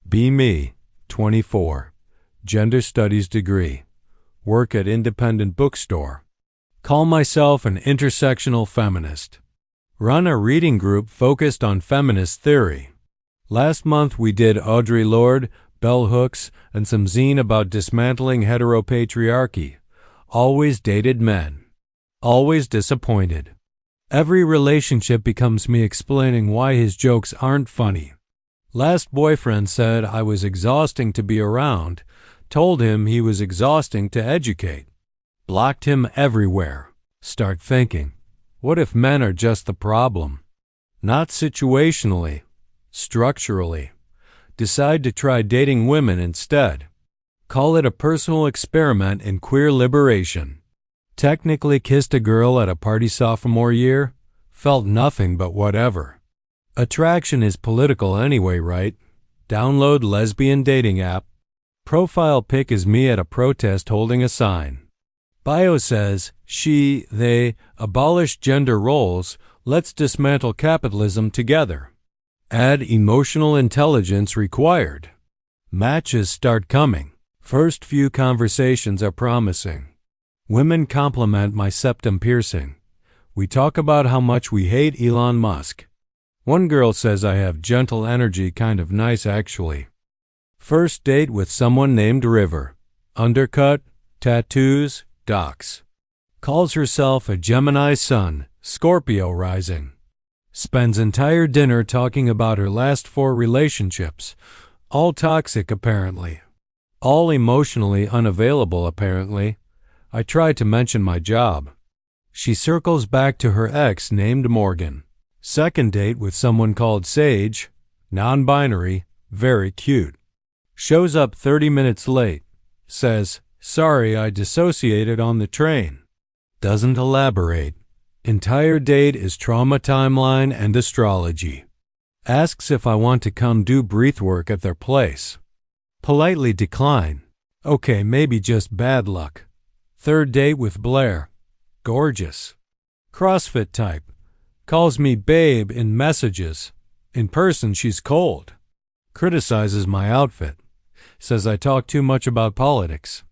Be me, 24. Gender Studies degree. Work at independent bookstore. Call myself an intersectional feminist. Run a reading group focused on feminist theory. Last month we did Audre Lorde, bell hooks, and some zine about dismantling heteropatriarchy. Always dated men. Always disappointed. Every relationship becomes me explaining why his jokes aren't funny. Last boyfriend said I was exhausting to be around, told him he was exhausting to educate. Blocked him everywhere. Start thinking, what if men are just the problem? Not situationally, structurally. Decide to try dating women instead. Call it a personal experiment in queer liberation. Technically kissed a girl at a party sophomore year, felt nothing but whatever. Attraction is political anyway, right? Download lesbian dating app. Profile pic is me at a protest holding a sign. Bio says, she, they, abolish gender roles, let's dismantle capitalism together. Add emotional intelligence required. Matches start coming. First few conversations are promising. Women compliment my septum piercing. We talk about how much we hate Elon Musk. One girl says I have gentle energy, kind of nice actually. First date with someone named River. Undercut, tattoos, docs. Calls herself a Gemini sun, Scorpio rising. Spends entire dinner talking about her last 4 relationships. All toxic apparently. All emotionally unavailable apparently. I try to mention my job. She circles back to her ex named Morgan. Second date with someone called Sage, non-binary, very cute. Shows up 30 minutes late. Says, sorry I dissociated on the train. Doesn't elaborate. Entire date is trauma timeline and astrology. Asks if I want to come do breath work at their place. Politely decline. Okay, maybe just bad luck. Third date with Blair. Gorgeous. CrossFit type. Calls me babe in messages. In person, she's cold. Criticizes my outfit. Says I talk too much about politics.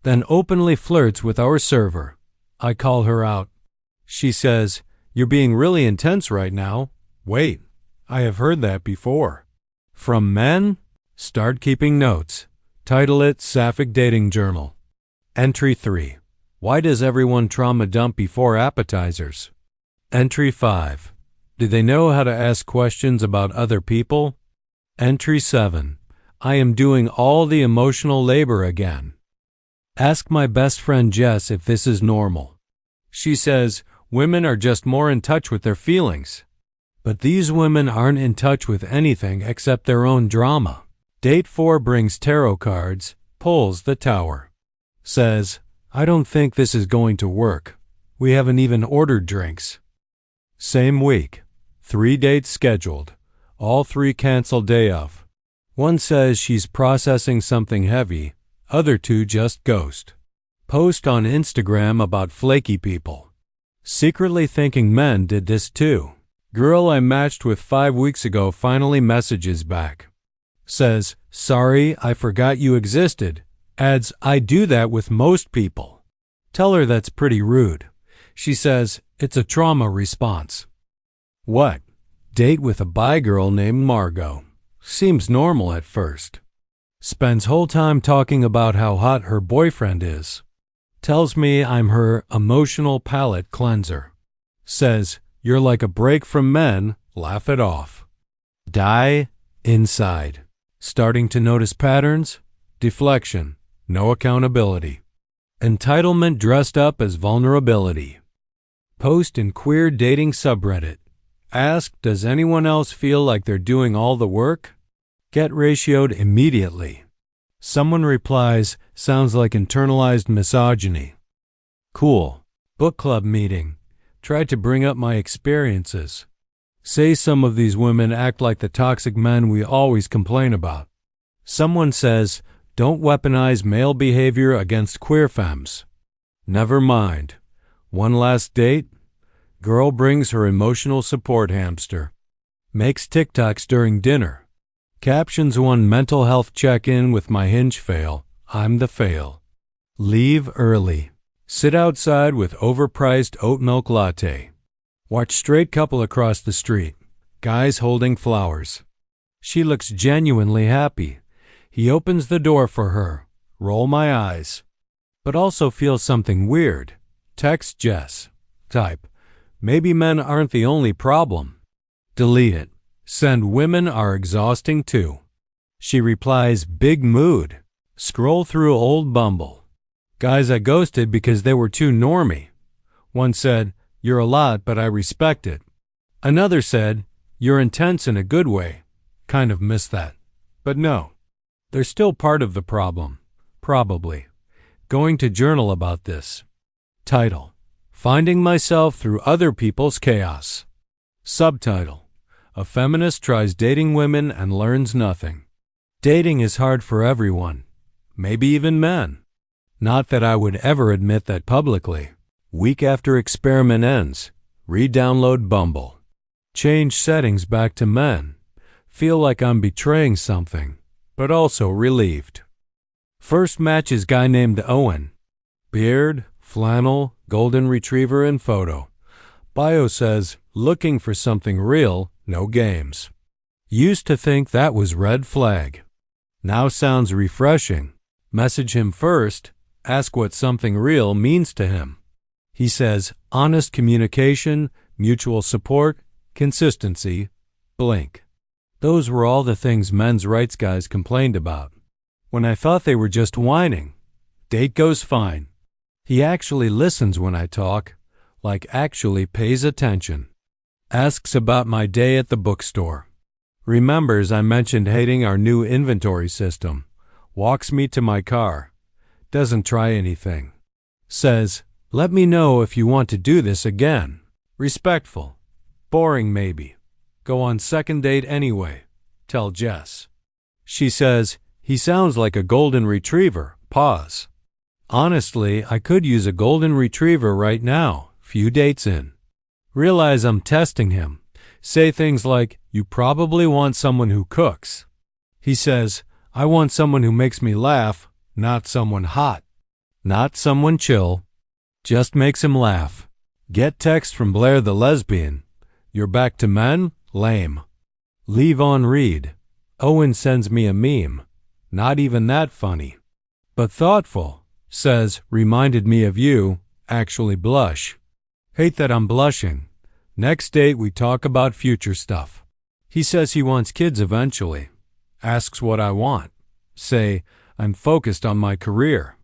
Then openly flirts with our server. I call her out. She says, you're being really intense right now. Wait, I have heard that before. From men? Start keeping notes. Title it Sapphic Dating Journal. Entry 3. Why does everyone trauma dump before appetizers? Entry 5. Do they know how to ask questions about other people? Entry 7. I am doing all the emotional labor again. Ask my best friend Jess if this is normal. She says, women are just more in touch with their feelings. But these women aren't in touch with anything except their own drama. Date 4 brings tarot cards, pulls the tower. Says, I don't think this is going to work. We haven't even ordered drinks. Same week. 3 dates scheduled. All 3 canceled day of. One says she's processing something heavy. Other 2 just ghost. Post on Instagram about flaky people. Secretly thinking men did this too. Girl I matched with 5 weeks ago finally messages back. Says, sorry, I forgot you existed. Adds, I do that with most people. Tell her that's pretty rude. She says, it's a trauma response. What? Date with a bi girl named Margot. Seems normal at first. Spends whole time talking about how hot her boyfriend is. Tells me I'm her emotional palate cleanser. Says, you're like a break from men, laugh it off. Die inside. Starting to notice patterns? Deflection. No accountability. Entitlement dressed up as vulnerability. Post in queer dating subreddit. Ask, does anyone else feel like they're doing all the work? Get ratioed immediately. Someone replies, sounds like internalized misogyny. Cool. Book club meeting. Tried to bring up my experiences. Say some of these women act like the toxic men we always complain about. Someone says, don't weaponize male behavior against queer femmes. Never mind. One last date? Girl brings her emotional support hamster. Makes TikToks during dinner. Captions 1 mental health check-in with my hinge fail. I'm the fail. Leave early. Sit outside with overpriced oat milk latte. Watch straight couple across the street. Guys holding flowers. She looks genuinely happy. He opens the door for her. Roll my eyes. But also feel something weird. Text Jess. Type. Maybe men aren't the only problem. Delete it. Send women are exhausting too. She replies, big mood. Scroll through old Bumble. Guys I ghosted because they were too normy. One said, you're a lot, but I respect it. Another said, you're intense in a good way. Kind of miss that. But no. They're still part of the problem. Probably. Going to journal about this. Title: Finding Myself Through Other People's Chaos. Subtitle: A feminist tries dating women and learns nothing. Dating is hard for everyone. Maybe even men. Not that I would ever admit that publicly. Week after experiment ends. Re-download Bumble. Change settings back to men. Feel like I'm betraying something, but also relieved. First match is guy named Owen. Beard, flannel, golden retriever in photo. Bio says, looking for something real, no games. Used to think that was red flag. Now sounds refreshing. Message him first. Ask what something real means to him. He says, honest communication, mutual support, consistency, blink. Those were all the things men's rights guys complained about. When I thought they were just whining. Date goes fine. He actually listens when I talk, like actually pays attention. Asks about my day at the bookstore. Remembers I mentioned hating our new inventory system. Walks me to my car. Doesn't try anything. Says, let me know if you want to do this again. Respectful. Boring maybe. Go on second date anyway. Tell Jess. She says, he sounds like a golden retriever. Pause. Honestly, I could use a golden retriever right now. Few dates in. Realize I'm testing him. Say things like, you probably want someone who cooks. He says, I want someone who makes me laugh, not someone hot. Not someone chill. Just makes him laugh. Get text from Blair the lesbian. You're back to men? Lame. Leave on read. Owen sends me a meme. Not even that funny. But thoughtful. Says, reminded me of you. Actually blush. Hate that I'm blushing. Next date we talk about future stuff. He says he wants kids eventually. Asks what I want. Say, I'm focused on my career.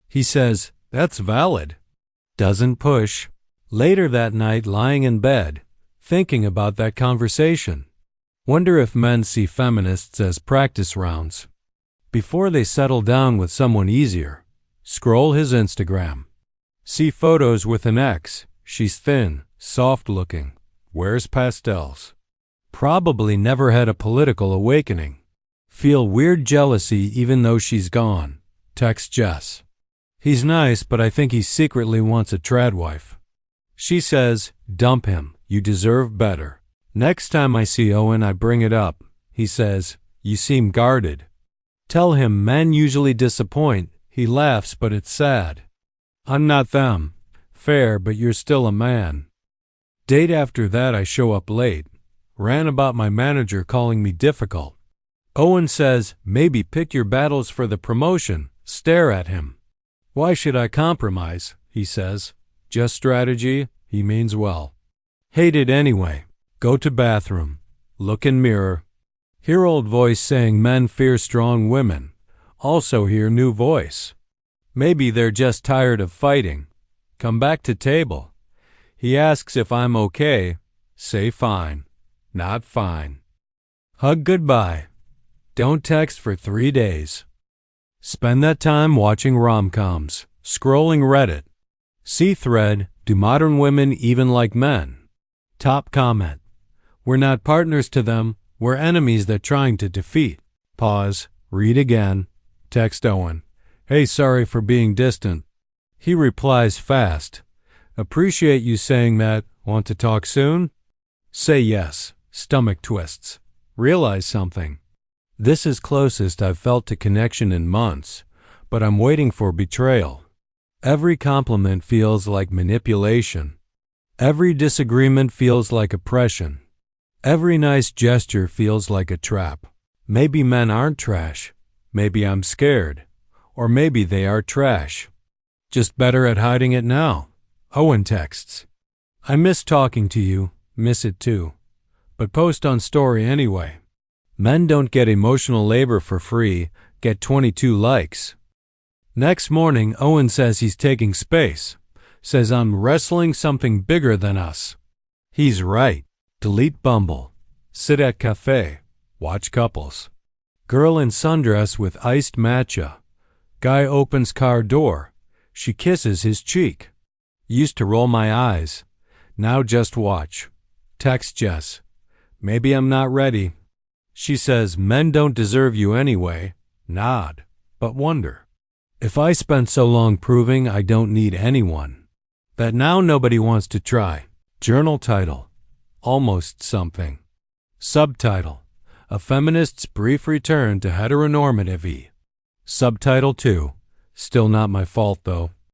He says, that's valid. Doesn't push. Later that night, lying in bed, thinking about that conversation. Wonder if men see feminists as practice rounds. Before they settle down with someone easier, scroll his Instagram. See photos with an ex. She's thin, soft-looking, wears pastels. Probably never had a political awakening. Feel weird jealousy even though she's gone. Text Jess. He's nice, but I think he secretly wants a trad wife. She says, dump him. You deserve better. Next time I see Owen, I bring it up. He says, you seem guarded. Tell him men usually disappoint. He laughs, but it's sad. I'm not them. Fair, but you're still a man. Date after that, I show up late. Ran about my manager calling me difficult. Owen says, maybe pick your battles for the promotion. Stare at him. Why should I compromise? He says. Just strategy. He means well. Hate it anyway. Go to bathroom. Look in mirror. Hear old voice saying men fear strong women. Also hear new voice. Maybe they're just tired of fighting. Come back to table. He asks if I'm okay. Say fine. Not fine. Hug goodbye. Don't text for 3 days. Spend that time watching rom-coms, scrolling Reddit. See thread, do modern women even like men? Top comment. We're not partners to them, we're enemies they're trying to defeat. Pause, read again. Text Owen. Hey, sorry for being distant. He replies fast. Appreciate you saying that. Want to talk soon? Say yes. Stomach twists. Realize something. This is closest I've felt to connection in months, but I'm waiting for betrayal. Every compliment feels like manipulation. Every disagreement feels like oppression. Every nice gesture feels like a trap. Maybe men aren't trash. Maybe I'm scared. Or maybe they are trash. Just better at hiding it now. Owen texts. I miss talking to you, miss it too. But post on story anyway. Men don't get emotional labor for free, get 22 likes. Next morning, Owen says he's taking space. Says I'm wrestling something bigger than us. He's right. Delete Bumble. Sit at cafe. Watch couples. Girl in sundress with iced matcha. Guy opens car door. She kisses his cheek. Used to roll my eyes. Now just watch. Text Jess. Maybe I'm not ready. She says men don't deserve you anyway. Nod. But wonder. If I spent so long proving I don't need anyone. That now nobody wants to try. Journal title. Almost something. Subtitle. A feminist's brief return to heteronormativity. Subtitle 2. Still not my fault though.